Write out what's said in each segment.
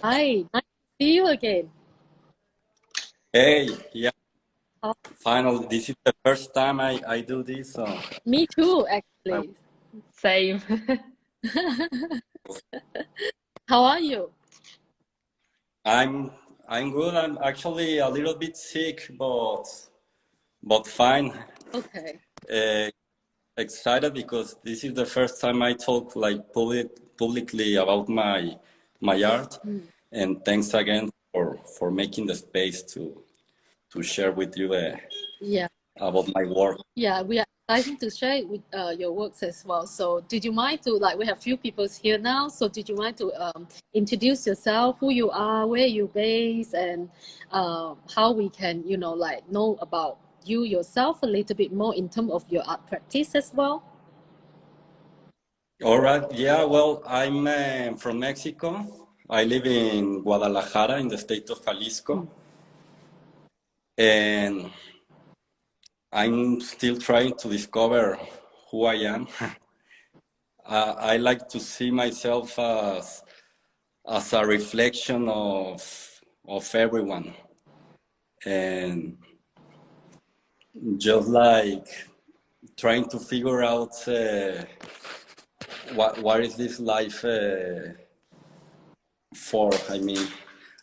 Hi, nice to see you again. Hey, yeah, Oh, finally, this is the first time I do this, so me too, I, actually. Same. How are you? I'm I'm good. I'm actually a little bit sick, but fine. Okay. Uh, Excited because this is the first time I talk like publicly about my art, Mm. and thanks again for making the space to share with you Yeah, about my work. yeah, we are excited to share with your works as well. So, did you mind to like we have few people here now? So, did you mind to introduce yourself, who you are, where you based, and how we can like know about you yourself a little bit more in terms of your art practice as well? All right, yeah. Well, I'm from Mexico. I live in Guadalajara in the state of Jalisco. Mm. And I'm still trying to discover who I am. I like to see myself as a reflection of everyone, and just like trying to figure out what is this life for. I mean,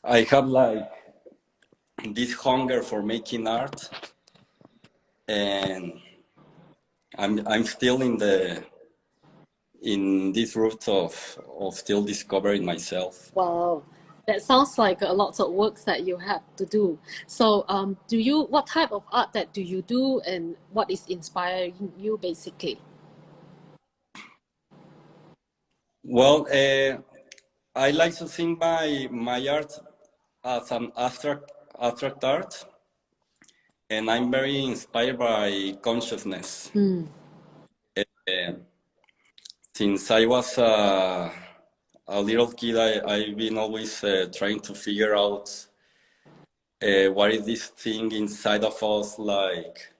I have like this hunger for making art, and I'm still in this route of still discovering myself. Wow, that sounds like a lot of works that you have to do. So, what type of art that do you do, and what is inspiring you basically? Well, I like to think my art as an abstract art, and I'm very inspired by consciousness. Mm. Uh, since I was a little kid, I've been always trying to figure out what is this thing inside of us, like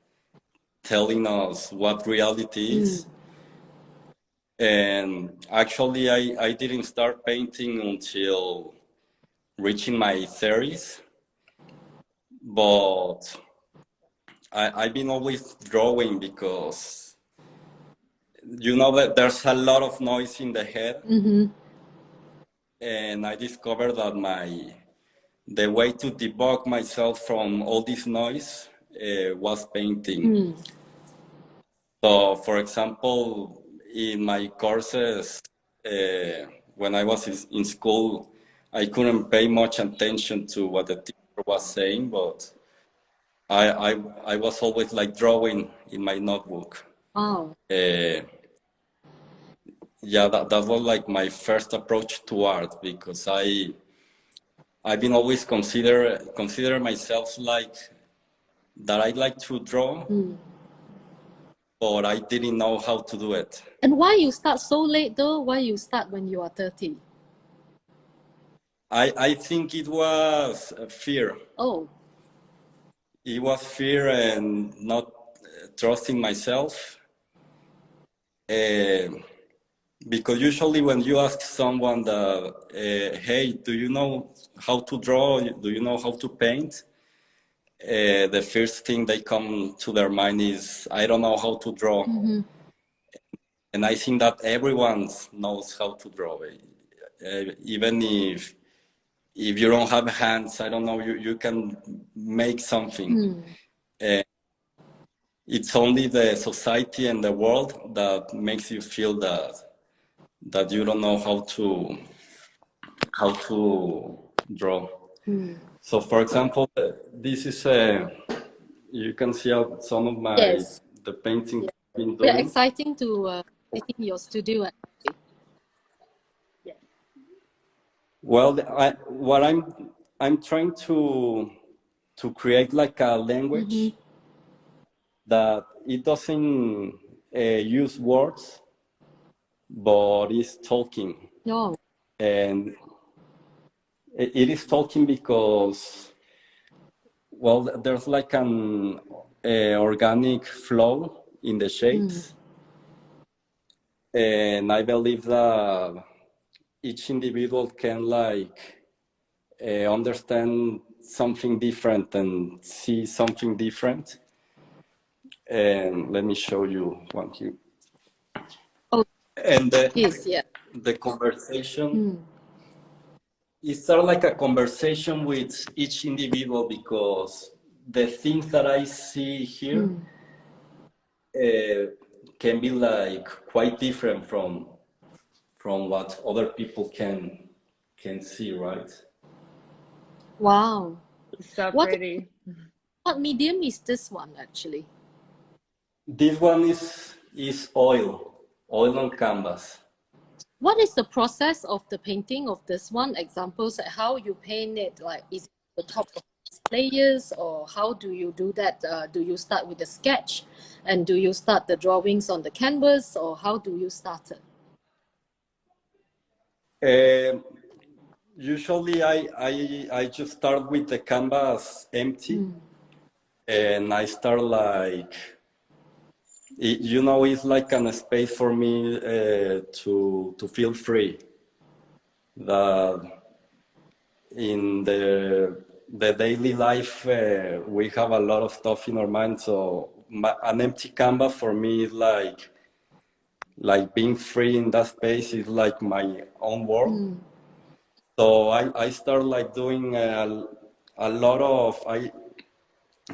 telling us what reality is. Mm. And actually, I didn't start painting until reaching my 30s, but I've been always drawing because you know that there's a lot of noise in the head, Mm-hmm. and I discovered that the way to debug myself from all this noise was painting. Mm. So, for example, in my courses, when I was in school, I couldn't pay much attention to what the teacher was saying, but I, I, I was always like drawing in my notebook. Wow. Uh, yeah, that was like my first approach to art because I've been always consider myself like that I like to draw, Mm. but I didn't know how to do it. And why you start so late though? Why you start when you are 30? I think it was fear. Oh. It was fear and not trusting myself. Uh, because usually when you ask someone that, hey, do you know how to draw? Do you know how to paint? The first thing they come to their mind is, I don't know how to draw. Mm-hmm. And I think that everyone knows how to draw. Even if you don't have hands, I don't know, you can make something. Mm. Uh, it's only the society and the world that makes you feel that you don't know how to draw. Mm. So, for example, this is you can see some of my Yes. the paintings Yeah. I've been We are doing. exciting to visit your studio actually. Yeah. Well, what I'm trying to create like a Mm-hmm. language that it doesn't use words, but is talking. No. And it is talking because, well, there's like an organic flow in the Mm. shapes. And I believe that each individual can like understand something different and see something different. And let me show you one here. Oh, And yes, yeah. the conversation, it started like a conversation with each individual because the things that I see here can be like quite different from what other people can see, right? Wow. So What pretty. what medium is this one actually? This one is oil on canvas. What is the process of the painting of this one? Examples at how you paint it, like is it the top of layers, or how do you do that? Do you start with a sketch, and do you start the drawings on the canvas, or how do you start it? Usually I just start with the canvas empty and I start like it's like a space for me to feel free. That in the daily life we have a lot of stuff in our mind, so an empty canvas for me is like being free in that space is like my own world. So I start like doing a lot of I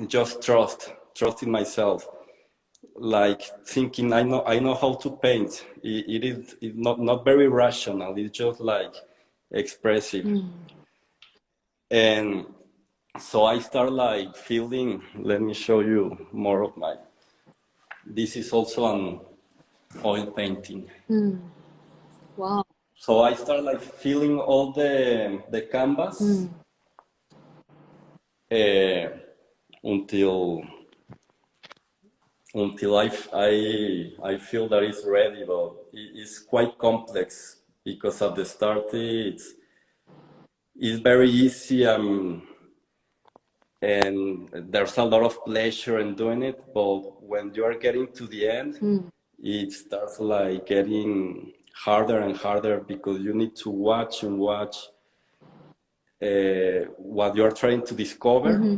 just trust in myself, like thinking I know how to paint. It is it's not very rational. It's just like expressive, and so I start like feeling. Let me show you more of my. This is also an oil painting. Wow. So I start like feeling all the canvas until I feel that it's ready, but it's quite complex because at the start it's very easy and there's a lot of pleasure in doing it, but when you are getting to the end, it starts like getting harder and harder because you need to watch and watch what you're trying to discover,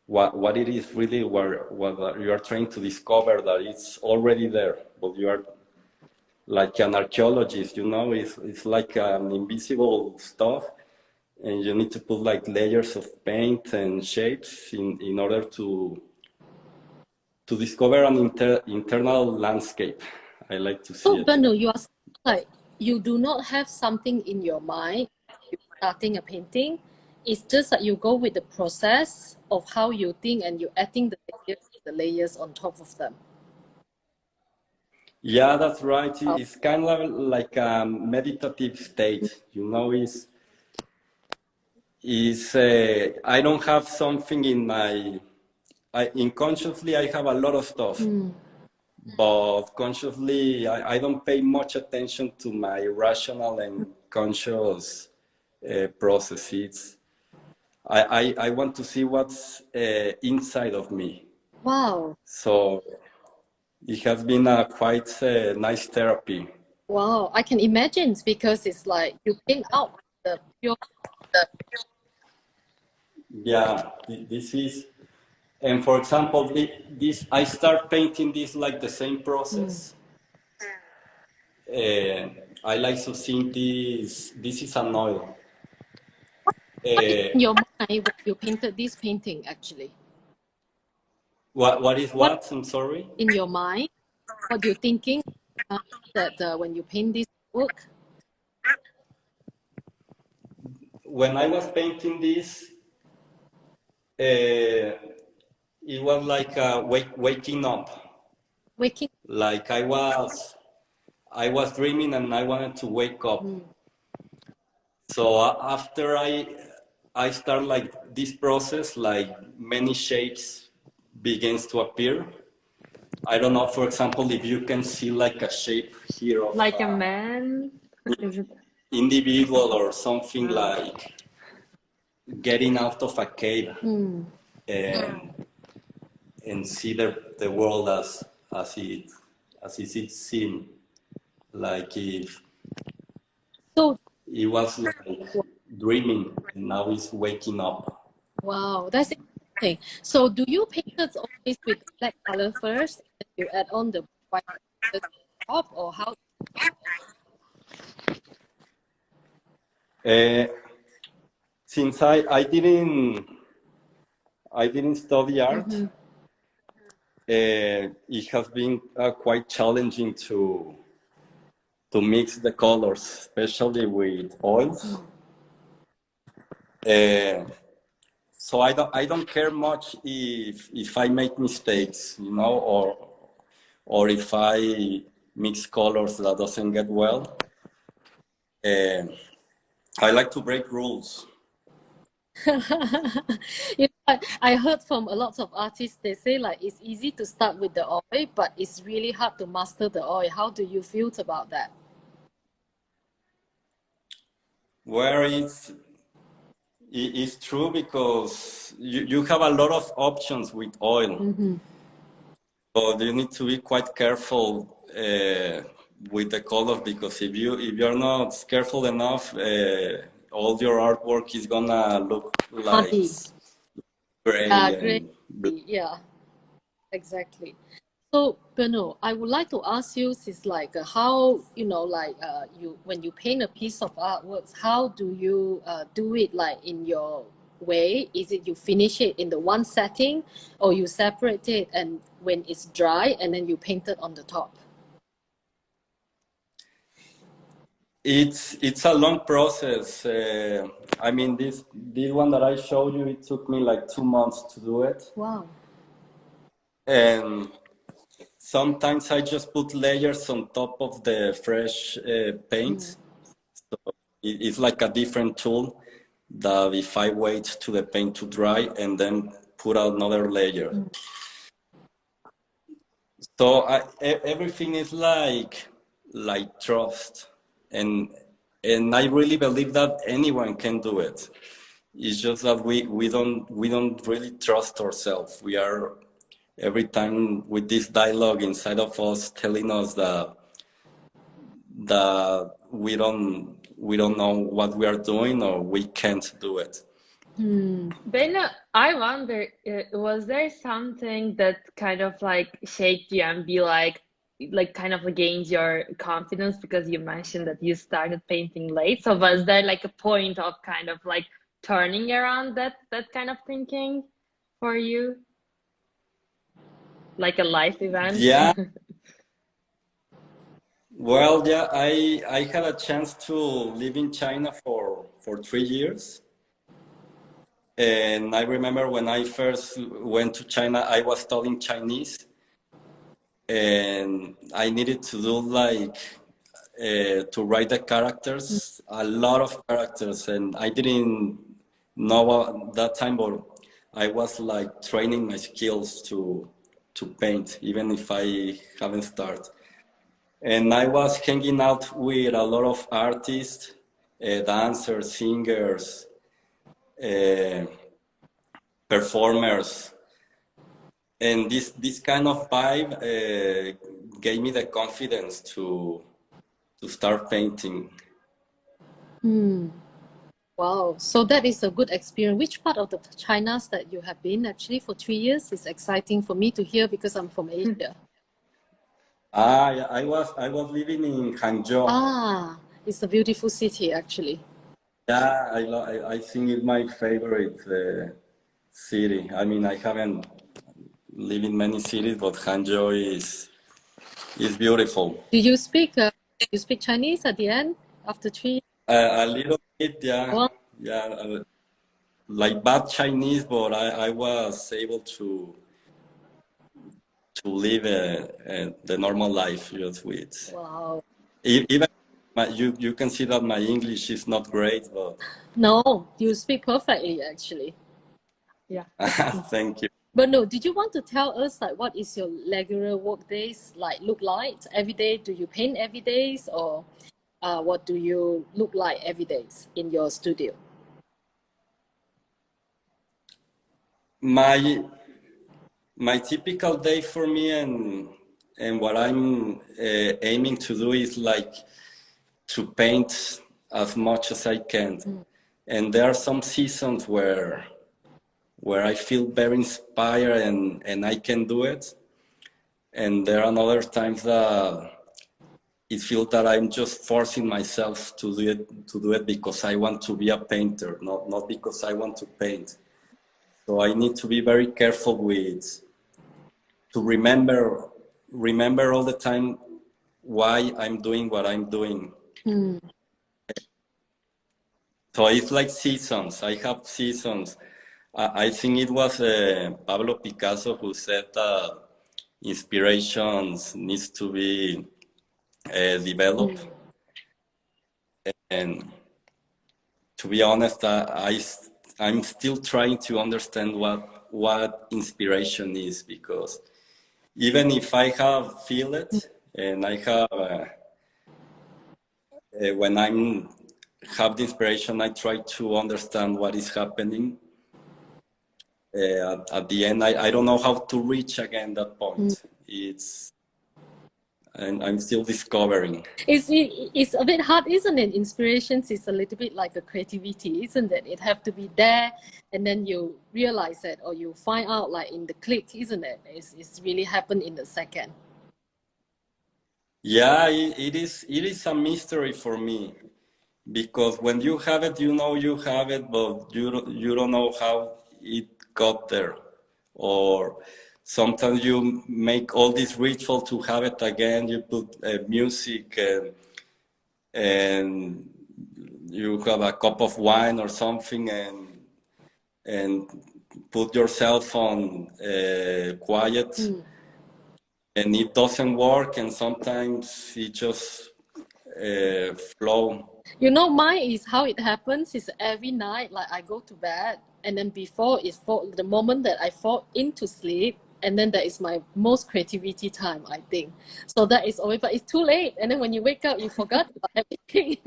what it is really what you are trying to discover, that it's already there, but you are like an archaeologist, it's like an invisible stuff, and you need to put like layers of paint and shapes in order to discover an internal landscape. I like to see So, it. Bernard, you are like you do not have something in your mind. You're starting a painting. It's just that you go with the process of how you think, and you're adding the layers on top of them. Yeah, that's right. It's kind of like a meditative state, is I don't have something in my unconsciously I have a lot of stuff, but consciously I don't pay much attention to my rational and conscious processes. I want to see what's inside of me. Wow. So it has been a quite nice therapy. Wow. I can imagine, because it's like you paint out the pure. Yeah, this is, and for example, this I start painting this like the same process. I like to think this is an oil. In your mind when you painted this painting, actually? What is What what? I'm sorry. in your mind? What you're thinking that when you paint this work? When I was painting this, it was like waking up. Waking. Like I was dreaming and I wanted to wake up. So after I start like this process, like many shapes begins to appear. I don't know, for example, if you can see like a shape here of Like a man? Is it? individual or something like getting out of a cave and see the world as it seems. Like if So it was like dreaming, and now it's waking up. Wow, that's interesting. So do you paint it always with black color first, and you add on the white color top, or how? Uh, since I didn't study art, it has been quite challenging to mix the colors, especially with oils. So I don't care much if I make mistakes, you know, or if I mix colors that doesn't get well. I like to break rules. You know, I heard from a lot of artists, they say like it's easy to start with the oil, but it's really hard to master the oil. How do you feel about that? Where it's true because you have a lot of options with oil, but you need to be quite careful with the colors, because if you're not careful enough, all your artwork is gonna look like Muddy. gray Great. and Yeah, exactly. So, Bernard, I would like to ask you, is like how, you know, like you when you paint a piece of artworks, how do you do it like in your way? Is it you finish it in the one setting, or you separate it and when it's dry and then you paint it on the top? It's a long process. I mean, this one that I showed you, it took me like 2 months to do it, Wow. and sometimes I just put layers on top of the fresh paint. So it's like a different tool that if I wait to the paint to dry and then put another layer. So everything is like trust, and I really believe that anyone can do it. It's just that we don't really trust ourselves. We are every time with this dialogue inside of us telling us that we don't know what we are doing, or we can't do it. Bella, I wonder, was there something that kind of like shaked you and be like kind of against your confidence because you mentioned that you started painting late? So was there like a point of kind of like turning around that kind of thinking for you, like a life event? Yeah, well, yeah, I had a chance to live in China for 3 years. And I remember when I first went to China, I was studying Chinese, and I needed to do like to write the characters, a lot of characters, and I didn't know at that time, but I was like training my skills to paint, even if I haven't started. And I was hanging out with a lot of artists, dancers, singers, uh, performers, and this kind of vibe gave me the confidence to start painting. Wow. So that is a good experience. Which part of the China that you have been actually for 3 years is exciting for me to hear because I'm from Asia. Yeah, I was living in Hangzhou. It's a beautiful city actually. Yeah, I think it's my favorite city. I mean, I haven't lived in many cities, but Hangzhou is beautiful. Do you speak Chinese at the end after 3 years? A little bit, yeah, Wow. yeah, like bad Chinese, but I was able to live the normal life just with. Wow. Even you can see that my English is not great, but No, you speak perfectly actually. Yeah. thank you. But no, did you want to tell us like what is your regular work days like look like every day? Do you paint every days, or what do you look like every days in your studio? My typical day for me, and what I'm aiming to do is like to paint as much as I can. And there are some seasons where I feel very inspired and I can do it. And there are other times that it feels that I'm just forcing myself to do it because I want to be a painter, not because I want to paint. So I need to be very careful to remember all the time why I'm doing what I'm doing. So it's like seasons. I have seasons. I think it was Pablo Picasso who said that inspirations needs to be developed. And to be honest, I'm still trying to understand what inspiration is, because even if I have feel it and I have when I'm have the inspiration, I try to understand what is happening. At the end, I don't know how to reach again that point. And I'm still discovering. It's a bit hard, isn't it? Inspirations is a little bit like a creativity, isn't it? It have to be there, and then you realize it, or you find out like in the click, isn't it? It's really happened in a second. Yeah, it is a mystery for me, because when you have it, you know you have it, but you don't know how it got there. Or sometimes you make all this ritual to have it again. You put music and you have a cup of wine or something and put yourself on quiet, and it doesn't work, and sometimes it just flow. You know, mine is how it happens is every night, like I go to bed, and then before the moment that I fall into sleep, and then that is my most creativity time, I think. So that is always, but it's too late. And then when you wake up, you forgot about everything.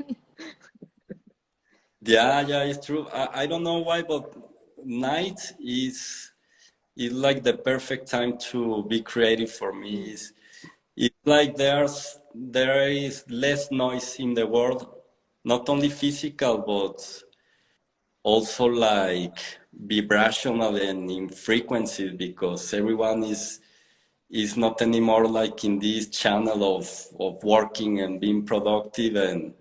Yeah, it's true. I don't know why, but night is like the perfect time to be creative for me. It's like there is less noise in the world, not only physical, but also like vibrational and in frequencies, because everyone is not anymore like in this channel of working and being productive. And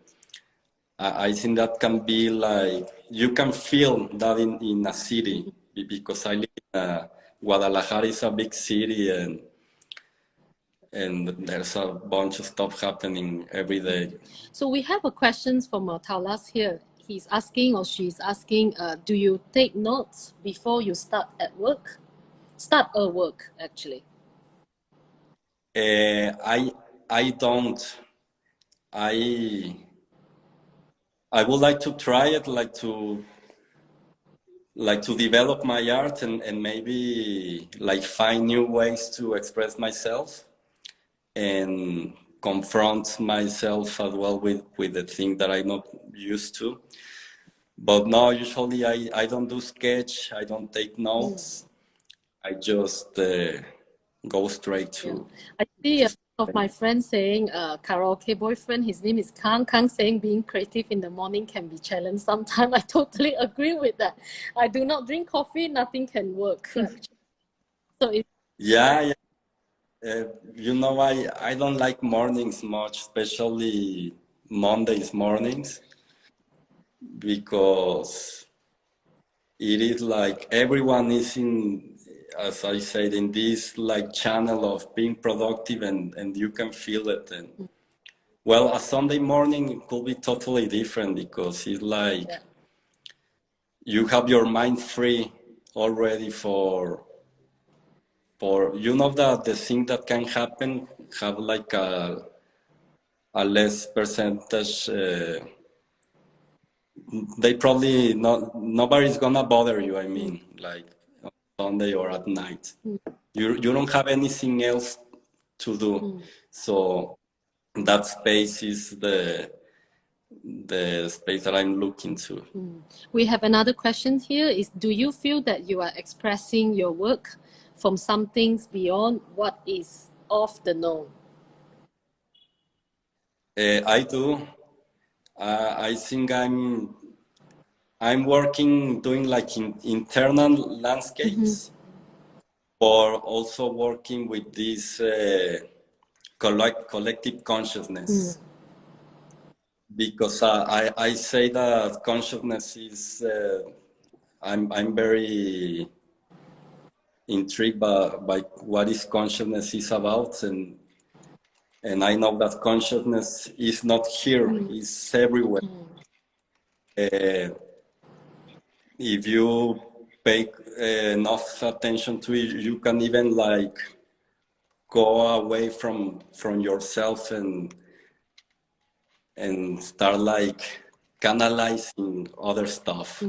I think that can be like, you can feel that in a city, because I live in Guadalajara is a big city, and there's a bunch of stuff happening every day. So we have a question from Taulas here. He's asking, or she's asking, do you take notes before you start at work? Start a work, actually. I don't. I would like to try it, like to develop my art and maybe like find new ways to express myself and confront myself as well with the thing that I'm not used to. But no, usually I don't do sketch, I don't take notes. I just go straight to. I see of my friends saying, karaoke boyfriend, his name is Kang. Kang saying being creative in the morning can be challenged sometimes. I totally agree with that. I do not drink coffee, nothing can work. So it's Yeah. You know, I don't like mornings much, especially Mondays mornings, because it is like everyone is in, as I said, in this like channel of being productive, and you can feel it. And well, a Sunday morning could be totally different, because it's like you have your mind free already for you know that the thing that can happen have like a less percentage. They probably nobody's gonna bother you. I mean, like on Sunday or at night, you don't have anything else to do. So that space is the space that I'm looking to. We have another question here is, do you feel that you are expressing your work from some things beyond what is off the known? I do. I think I'm working doing like internal landscapes, or also working with this collective consciousness. Because I say that consciousness is, I'm very intrigued by what is consciousness is about, and I know that consciousness is not here, it's everywhere. If you pay enough attention to it, you can even like go away from yourself and start like canalizing other stuff.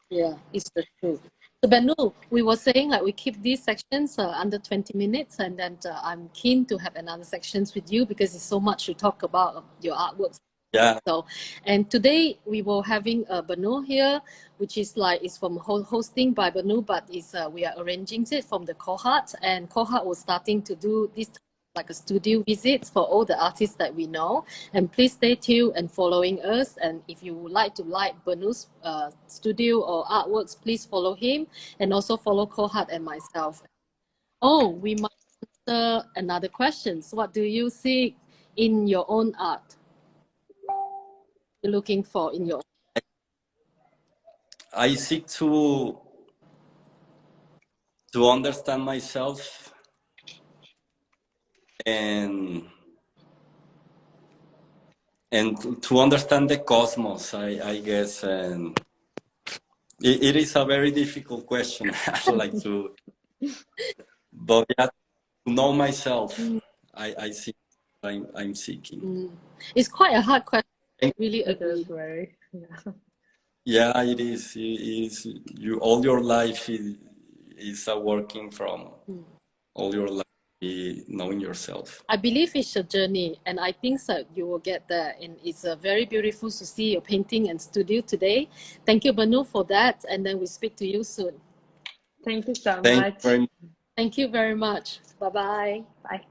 Yeah, it's the truth. So Benu, we were saying like we keep these sections under 20 minutes, and then I'm keen to have another sections with you because it's so much to talk about your artworks. Yeah. So, and today we were having Benu here, which is like it's from hosting by Benu, but is we are arranging it from the cohort, and cohort was starting to do this like a studio visits for all the artists that we know. And please stay tuned and following us. And if you would like to like Benu's studio or artworks, please follow him, and also follow cohort and myself. Oh, we might answer another question. So what do you see in your own art? You're looking for in your I seek to understand myself and to understand the cosmos, I guess. And it is a very difficult question. I like to, but yeah, to know myself, I see I'm seeking. It's quite a hard question. I really It agree. is very, yeah. Yeah, it is. It is. You all your life is a working from all your life, knowing yourself. I believe it's a journey, and I think so you will get there. And it's very beautiful to see your painting and studio today. Thank you, Benu, for that. And then we speak to you soon. Thank you so Thank much. you very much. Thank you very much. Bye-bye. Bye.